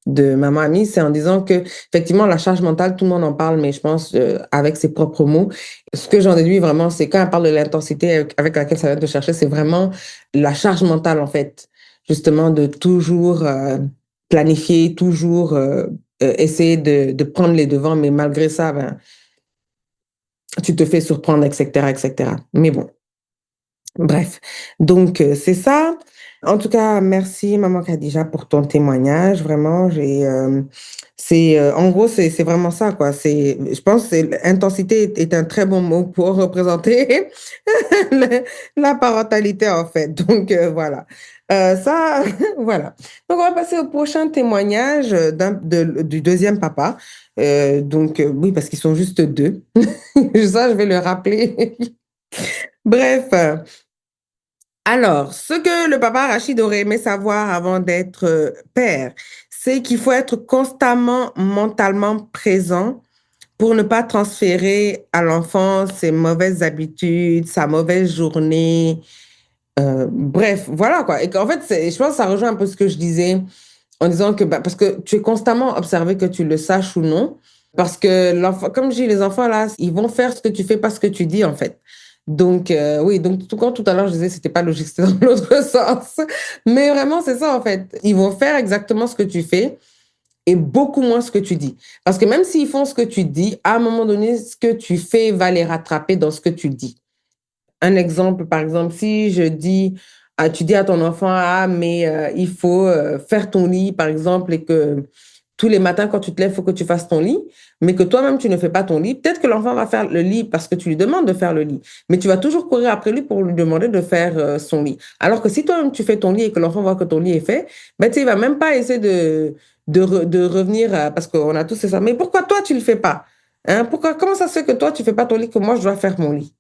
Speaker 1: de Maman Amie, c'est en disant que effectivement la charge mentale, tout le monde en parle, mais je pense avec ses propres mots. Ce que j'en déduis vraiment, c'est quand elle parle de l'intensité avec laquelle ça vient te chercher, c'est vraiment la charge mentale en fait, justement de toujours planifier, toujours essayer de prendre les devants, mais malgré ça, ben, tu te fais surprendre, etc., etc. Mais bon, bref, donc c'est ça. En tout cas, merci Maman Khadija pour ton témoignage. Vraiment, en gros, c'est vraiment ça, quoi. Je pense que intensité est un très bon mot pour représenter la, la parentalité, en fait. Donc, voilà. Ça, voilà. Donc, on va passer au prochain témoignage du deuxième papa. Oui, parce qu'ils sont juste deux. Ça, je vais le rappeler. Bref. Alors, ce que le papa Rachid aurait aimé savoir avant d'être père, c'est qu'il faut être constamment mentalement présent pour ne pas transférer à l'enfant ses mauvaises habitudes, sa mauvaise journée. Bref, voilà quoi. Et qu'en fait, je pense que ça rejoint un peu ce que je disais en disant que, bah, parce que tu es constamment observé, que tu le saches ou non, parce que l'enfant, comme je dis, les enfants là, ils vont faire ce que tu fais, pas ce que tu dis en fait. Donc, oui, donc quand tout à l'heure je disais c'était pas logique, c'était dans l'autre sens. Mais vraiment, c'est ça en fait. Ils vont faire exactement ce que tu fais et beaucoup moins ce que tu dis. Parce que même s'ils font ce que tu dis, à un moment donné, ce que tu fais va les rattraper dans ce que tu dis. Un exemple, par exemple, si je dis, tu dis à ton enfant, ah, mais il faut faire ton lit, par exemple, et que tous les matins, quand tu te lèves, il faut que tu fasses ton lit, mais que toi-même, tu ne fais pas ton lit, peut-être que l'enfant va faire le lit parce que tu lui demandes de faire le lit, mais tu vas toujours courir après lui pour lui demander de faire son lit. Alors que si toi-même, tu fais ton lit et que l'enfant voit que ton lit est fait, ben, tu sais, il va même pas essayer de revenir, parce qu'on a tous ça. Mais pourquoi toi, tu le fais pas? Hein? Comment ça se fait que toi, tu fais pas ton lit, que moi, je dois faire mon lit?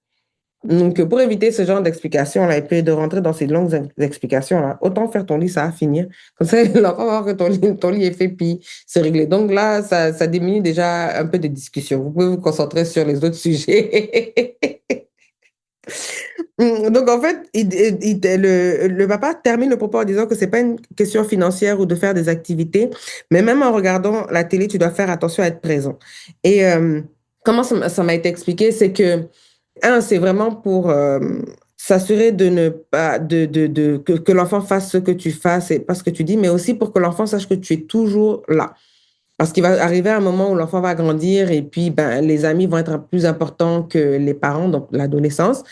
Speaker 1: Donc, pour éviter ce genre d'explications-là, et puis de rentrer dans ces longues explications-là, autant faire ton lit, ça va finir. Comme ça, l'enfant va voir que ton lit est fait, puis c'est réglé. Donc là, ça diminue déjà un peu de discussion. Vous pouvez vous concentrer sur les autres sujets. Donc, en fait, le papa termine le propos en disant que c'est pas une question financière ou de faire des activités, mais même en regardant la télé, tu dois faire attention à être présent. Et comment ça m'a été expliqué, c'est que c'est vraiment pour s'assurer de ne pas que l'enfant fasse ce que tu fasses et pas ce que tu dis, mais aussi pour que l'enfant sache que tu es toujours là. Parce qu'il va arriver un moment où l'enfant va grandir et puis ben, les amis vont être plus importants que les parents, donc l'adolescence.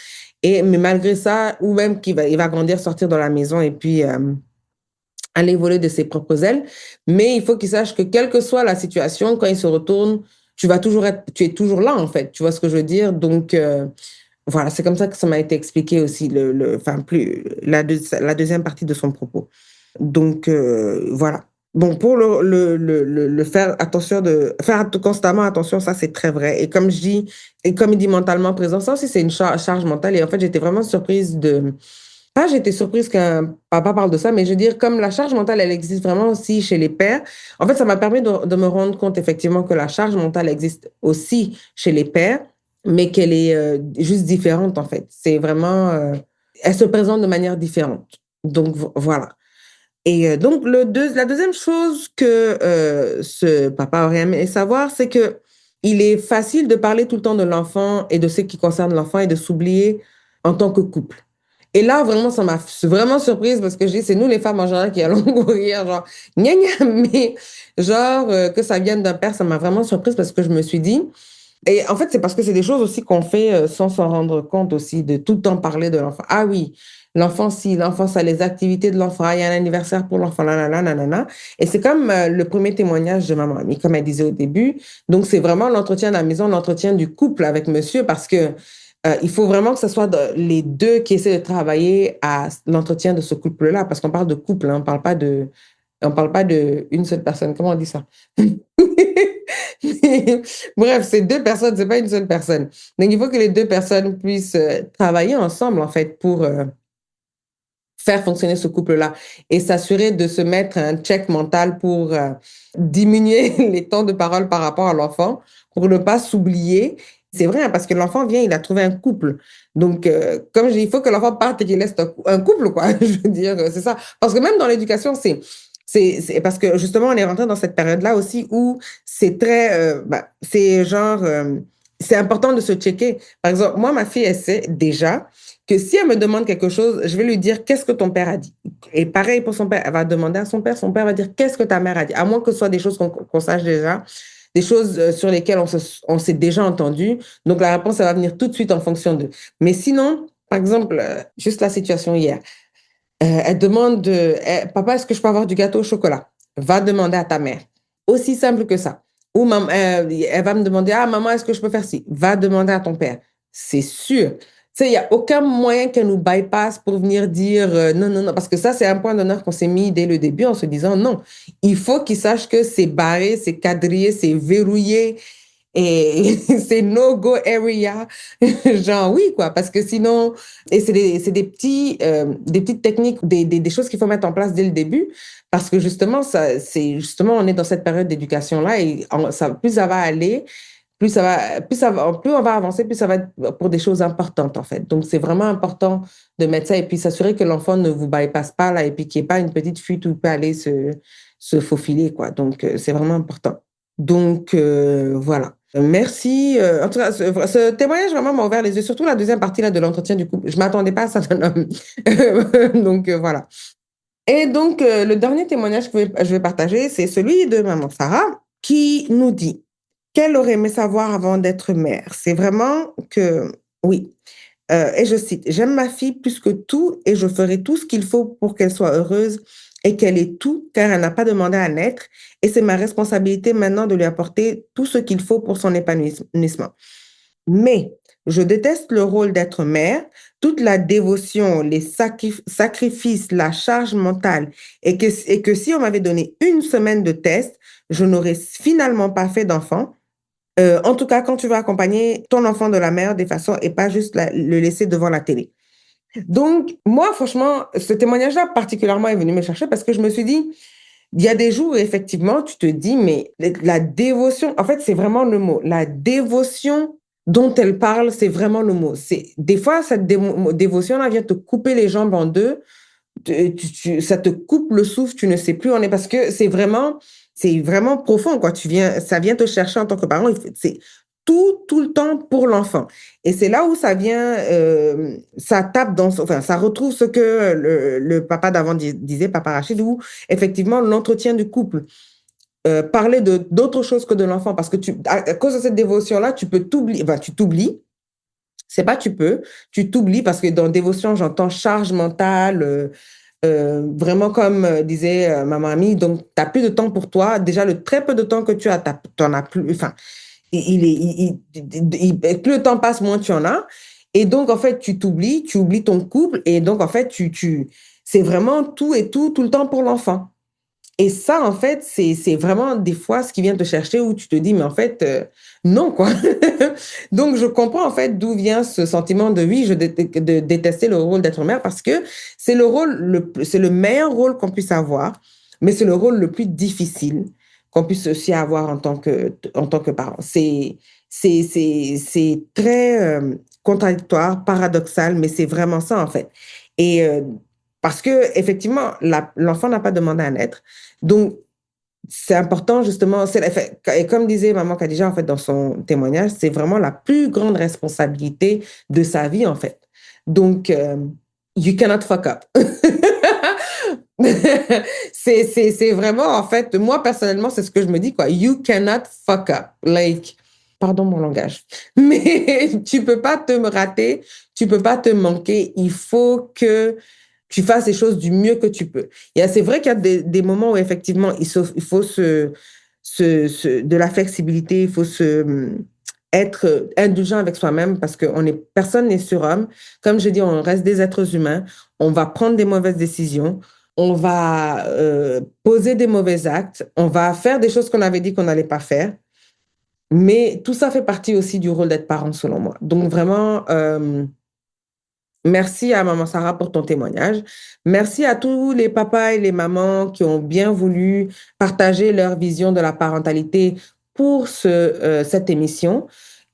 Speaker 1: Mais malgré ça, ou même il va grandir, sortir de la maison et puis aller voler de ses propres ailes. Mais il faut qu'il sache que quelle que soit la situation, quand il se retourne, tu es toujours là en fait. Tu vois ce que je veux dire? Donc, voilà, c'est comme ça que ça m'a été expliqué aussi, enfin, la deuxième partie de son propos. Donc, voilà. Bon, pour le faire attention constamment attention, ça, c'est très vrai. Et comme je dis, et comme il dit mentalement présent, ça aussi, c'est une charge mentale. Et en fait, j'étais vraiment surprise pas j'étais surprise qu'un papa parle de ça, mais je veux dire, comme la charge mentale, elle existe vraiment aussi chez les pères. En fait, ça m'a permis de me rendre compte effectivement que la charge mentale existe aussi chez les pères, mais qu'elle est juste différente, en fait. C'est vraiment, elle se présente de manière différente. Donc, voilà. Et donc, la deuxième chose que ce papa aurait aimé savoir, c'est que il est facile de parler tout le temps de l'enfant et de ce qui concerne l'enfant et de s'oublier en tant que couple. Et là, vraiment, ça m'a vraiment surprise parce que je dis, c'est nous les femmes en général qui allons courir, genre, gna gna, mais genre, que ça vienne d'un père, ça m'a vraiment surprise parce que je me suis dit, et en fait, c'est parce que c'est des choses aussi qu'on fait sans s'en rendre compte aussi, de tout le temps parler de l'enfant. Ah oui, l'enfant, si, l'enfant, ça, les activités de l'enfant, ah, il y a un anniversaire pour l'enfant, là, là, là, là, là, là. Et c'est comme le premier témoignage de maman amie, comme elle disait au début. Donc, c'est vraiment l'entretien de la maison, l'entretien du couple avec monsieur, parce que il faut vraiment que ce soit les deux qui essaient de travailler à l'entretien de ce couple-là, parce qu'on parle de couple, hein, on parle pas de une seule personne. Comment on dit ça? Bref, c'est deux personnes, c'est pas une seule personne. Donc, il faut que les deux personnes puissent travailler ensemble, en fait, pour faire fonctionner ce couple-là et s'assurer de se mettre un check mental pour diminuer les temps de parole par rapport à l'enfant, pour ne pas s'oublier. C'est vrai, hein, parce que l'enfant vient, il a trouvé un couple. Donc, comme je dis, il faut que l'enfant parte et qu'il laisse un couple, quoi. Je veux dire, c'est ça. Parce que même dans l'éducation, Parce que justement, on est rentré dans cette période-là aussi où c'est très, c'est genre, c'est important de se checker. Par exemple, moi, ma fille, elle sait déjà que si elle me demande quelque chose, je vais lui dire qu'est-ce que ton père a dit. Et pareil pour son père, elle va demander à son père va dire qu'est-ce que ta mère a dit. À moins que ce soit des choses qu'on sache déjà, des choses sur lesquelles on s'est déjà entendu. Donc la réponse, elle va venir tout de suite en fonction d'eux. Mais sinon, par exemple, juste la situation hier. Elle demande, papa, est-ce que je peux avoir du gâteau au chocolat? Va demander à ta mère. Aussi simple que ça. Ou elle va me demander, ah, maman, est-ce que je peux faire ci? Va demander à ton père. C'est sûr. Tu sais, il n'y a aucun moyen qu'elle nous bypasse pour venir dire non, non, non. Parce que ça, c'est un point d'honneur qu'on s'est mis dès le début en se disant non. Il faut qu'ils sachent que c'est barré, c'est quadrillé, c'est verrouillé. Et c'est no-go area. Genre, oui, quoi. Parce que sinon, et c'est des petites techniques, des choses qu'il faut mettre en place dès le début. Parce que justement, justement, on est dans cette période d'éducation-là et plus ça va aller, plus on va avancer, plus ça va être pour des choses importantes, en fait. Donc, c'est vraiment important de mettre ça et puis s'assurer que l'enfant ne vous bypasse pas, là, et puis qu'il n'y ait pas une petite fuite où il peut aller se faufiler, quoi. Donc, c'est vraiment important. Donc, voilà. Merci. En tout cas, ce témoignage vraiment m'a ouvert les yeux, surtout la deuxième partie là, de l'entretien du couple. Je ne m'attendais pas à ça d'un homme. Donc, voilà. Et donc, le dernier témoignage que je vais partager, c'est celui de maman Sarah qui nous dit qu'elle aurait aimé savoir avant d'être mère. C'est vraiment que, oui, et je cite, j'aime ma fille plus que tout et je ferai tout ce qu'il faut pour qu'elle soit heureuse et qu'elle ait tout car elle n'a pas demandé à naître et c'est ma responsabilité maintenant de lui apporter tout ce qu'il faut pour son épanouissement. Mais je déteste le rôle d'être mère, toute la dévotion, les sacrifices, la charge mentale et que si on m'avait donné une semaine de test, je n'aurais finalement pas fait d'enfant. En tout cas, quand tu vas accompagner ton enfant de la meilleure des façons et pas juste le laisser devant la télé. Donc, moi, franchement, ce témoignage-là particulièrement est venu me chercher parce que je me suis dit, il y a des jours où effectivement, tu te dis, mais la dévotion, en fait, c'est vraiment le mot. La dévotion dont elle parle, c'est vraiment le mot. Des fois, cette dévotion-là vient te couper les jambes en deux, ça te coupe le souffle, tu ne sais plus où on est parce que c'est vraiment profond, quoi. Ça vient te chercher en tant que parent. C'est tout le temps pour l'enfant. Et c'est là où ça vient, ça tape enfin, ça retrouve ce que le papa d'avant disait, papa Rachid, où effectivement l'entretien du couple, parler d'autre chose que de l'enfant, parce que à cause de cette dévotion-là, tu peux t'oublier, enfin, tu t'oublies. C'est pas tu t'oublies parce que dans dévotion, j'entends charge mentale, vraiment comme disait ma mamie, donc tu n'as plus de temps pour toi. Déjà, le très peu de temps que tu as, tu n'en as plus. Enfin, plus le temps passe, moins tu en as. Et donc, en fait, tu oublies ton couple. Et donc, en fait, c'est vraiment tout et tout le temps pour l'enfant. Et ça, en fait, c'est vraiment des fois ce qui vient te chercher où tu te dis, mais en fait, non, quoi. Donc, je comprends, en fait, d'où vient ce sentiment de, oui, de détester le rôle d'être mère parce que c'est le meilleur rôle qu'on puisse avoir, mais c'est le rôle le plus difficile qu'on puisse aussi avoir en tant que parent. C'est très contradictoire, paradoxal, mais c'est vraiment ça, en fait. Et parce que effectivement, l'enfant n'a pas demandé à naître. Donc, c'est important, justement, et comme disait maman Khadija, en fait, dans son témoignage, c'est vraiment la plus grande responsabilité de sa vie, en fait. Donc, you cannot fuck up. C'est vraiment, en fait, moi, personnellement, c'est ce que je me dis, quoi. You cannot fuck up. Like, pardon mon langage. Mais tu peux pas te rater, tu peux pas te manquer. Il faut que tu fasses les choses du mieux que tu peux. C'est vrai qu'il y a des moments où effectivement, il faut de la flexibilité, il faut être indulgent avec soi-même parce que personne n'est surhomme. Comme je dis, on reste des êtres humains. On va prendre des mauvaises décisions. On va poser des mauvais actes. On va faire des choses qu'on avait dit qu'on n'allait pas faire. Mais tout ça fait partie aussi du rôle d'être parent, selon moi. Donc vraiment, merci à maman Sarah pour ton témoignage. Merci à tous les papas et les mamans qui ont bien voulu partager leur vision de la parentalité pour cette émission.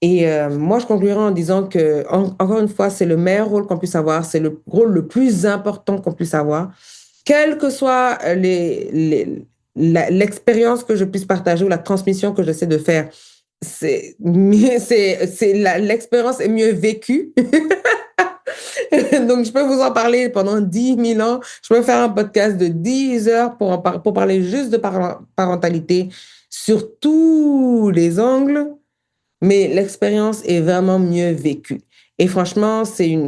Speaker 1: Et moi, je conclurai en disant que, encore une fois, c'est le meilleur rôle qu'on puisse avoir, c'est le rôle le plus important qu'on puisse avoir. quelle que soit l'expérience que je puisse partager ou la transmission que j'essaie de faire, l'expérience est mieux vécue. Donc, je peux vous en parler pendant 10 000 ans. Je peux faire un podcast de 10 heures pour parler juste de parentalité sur tous les angles, mais l'expérience est vraiment mieux vécue. Et franchement, c'est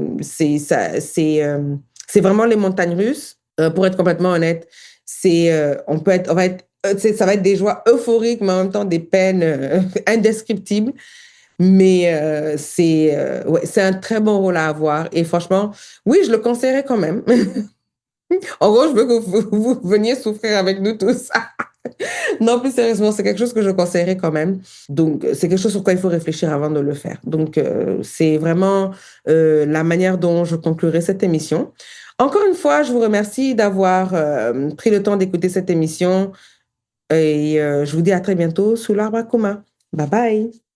Speaker 1: vraiment les montagnes russes. Pour être complètement honnête, ça va être des joies euphoriques, mais en même temps des peines indescriptibles. Mais ouais, c'est un très bon rôle à avoir. Et franchement, oui, je le conseillerais quand même. En gros, je veux que vous veniez souffrir avec nous tous. Non, plus sérieusement, c'est quelque chose que je conseillerais quand même. Donc, c'est quelque chose sur quoi il faut réfléchir avant de le faire. Donc, c'est vraiment la manière dont je conclurai cette émission. Encore une fois, je vous remercie d'avoir pris le temps d'écouter cette émission et je vous dis à très bientôt sous l'arbre à Kuma. Bye bye.